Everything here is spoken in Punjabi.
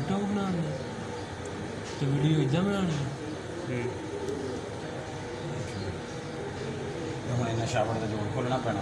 ਟਿਕਟੋਕ ਬਣਾਉਣੀ ਤੇ ਵੀਡੀਓ ਇੱਦਾਂ ਬਣਾਉਣੀ। ਹੁਣ ਇੰਨਾ ਸ਼ਾਵਰ ਦਾ ਜੋੜ ਖੋਲ੍ਹਣਾ ਪੈਣਾ।